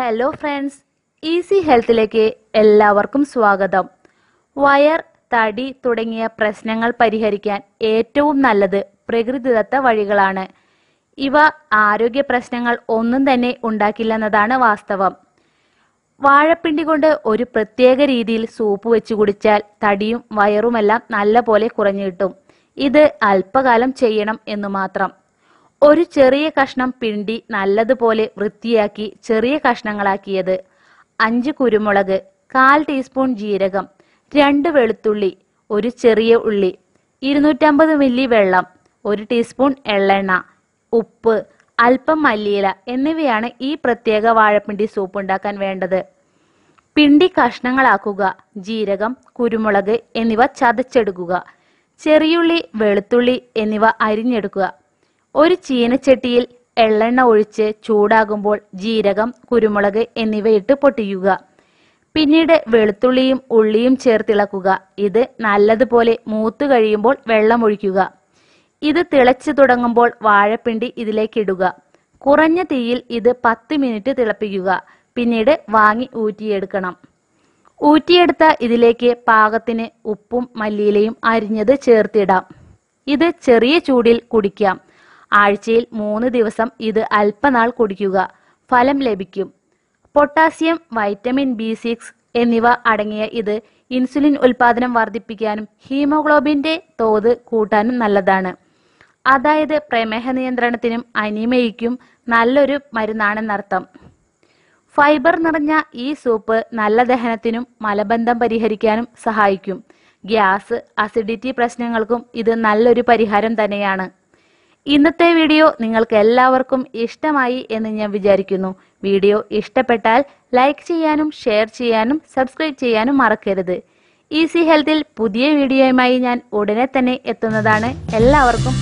Hello friends, easy ഹെൽത്തിലേക്ക് എല്ലാവർക്കും സ്വാഗതം. Wire, തടി തുടങ്ങിയ പ്രശ്നങ്ങൾ പരിഹരിക്കാൻ ഏറ്റവും നല്ലത് പ്രകൃതിദത്ത വഴികളാണ്. ഇവ ആരോഗ്യ പ്രശ്നങ്ങൾ ഒന്നും തന്നെ ഉണ്ടാക്കില്ലെന്നതാണ് വാസ്തവം. വാഴപ്പിണ്ടി കൊണ്ട് ഒരു പ്രത്യേക രീതിയിൽ സൂപ്പ് വെച്ച് കുടിച്ചാൽ തടിയും വയറുമെല്ലാം നല്ല പോലെ കുറഞ്ഞു കിട്ടും. ഇത് അല്പകാലം ചെയ്യണം എന്നു മാത്രം. ഒരു ചെറിയ കഷ്ണം പിണ്ടി നല്ലതുപോലെ വൃത്തിയാക്കി ചെറിയ കഷ്ണങ്ങളാക്കിയത്, 5 കുരുമുളക്, 1/4 ടീസ്പൂൺ ജീരകം, 2 വെളുത്തുള്ളി, ഒരു ചെറിയ ഉള്ളി, 250 മില്ലി വെള്ളം, 1 ടീസ്പൂൺ എള്ളെണ്ണ, ഉപ്പ്, അല്പം മല്ലിയില എന്നിവയാണ് ഈ പ്രത്യേക വാഴപ്പിണ്ടി സൂപ്പ് ഉണ്ടാക്കാൻ വേണ്ടത്. പിണ്ടി കഷ്ണങ്ങളാക്കുക. ജീരകം, കുരുമുളക് എന്നിവ ചതച്ചെടുക്കുക. ചെറിയുള്ളി, വെളുത്തുള്ളി എന്നിവ അരിഞ്ഞെടുക്കുക. ഒരു ചീനച്ചട്ടിയിൽ എള്ളെണ്ണ ഒഴിച്ച് ചൂടാകുമ്പോൾ ജീരകം, കുരുമുളക് എന്നിവയിട്ട് പൊട്ടിക്കുക. പിന്നീട് വെളുത്തുള്ളിയും ഉള്ളിയും ചേർത്തിളക്കുക. ഇത് നല്ലതുപോലെ മൂത്തു കഴിയുമ്പോൾ വെള്ളം ഒഴിക്കുക. ഇത് തിളച്ചു തുടങ്ങുമ്പോൾ വാഴപ്പിണ്ടി ഇതിലേക്കിടുക. കുറഞ്ഞ തീയിൽ ഇത് 10 മിനിറ്റ് തിളപ്പിക്കുക. പിന്നീട് വാങ്ങി ഊറ്റിയെടുക്കണം. ഊറ്റിയെടുത്ത ഇതിലേക്ക് പാകത്തിന് ഉപ്പും മല്ലിയിലയും അരിഞ്ഞത് ചേർത്തിടാം. ഇത് ചെറിയ ചൂടിൽ കുടിക്കാം. ആഴ്ചയിൽ 3 ദിവസം ഇത് അല്പനാൾ കുടിക്കുക. ഫലം ലഭിക്കും. പൊട്ടാസ്യം, വൈറ്റമിൻ B6 എന്നിവ അടങ്ങിയ ഇത് ഇൻസുലിൻ ഉൽപാദനം വർദ്ധിപ്പിക്കാനും ഹീമോഗ്ലോബിന്റെ തോത് കൂട്ടാനും നല്ലതാണ്. അതായത് പ്രമേഹ നിയന്ത്രണത്തിനും അനീമിയയ്ക്കും നല്ലൊരു മരുന്നാണെന്നർത്ഥം. ഫൈബർ നിറഞ്ഞ ഈ സൂപ്പ് നല്ല ദഹനത്തിനും മലബന്ധം പരിഹരിക്കാനും സഹായിക്കും. ഗ്യാസ്, അസിഡിറ്റി പ്രശ്നങ്ങൾക്കും ഇത് നല്ലൊരു പരിഹാരം തന്നെയാണ്. ഇന്നത്തെ വീഡിയോ നിങ്ങൾക്ക് എല്ലാവർക്കും ഇഷ്ടമായി എന്ന് ഞാൻ വിചാരിക്കുന്നു. വീഡിയോ ഇഷ്ടപ്പെട്ടാൽ ലൈക്ക് ചെയ്യാനും ഷെയർ ചെയ്യാനും സബ്സ്ക്രൈബ് ചെയ്യാനും മറക്കരുത്. ഈസി ഹെൽത്തിൽ പുതിയ വീഡിയോയുമായി ഞാൻ ഉടനെ തന്നെ എത്തുന്നതാണ്. എല്ലാവർക്കും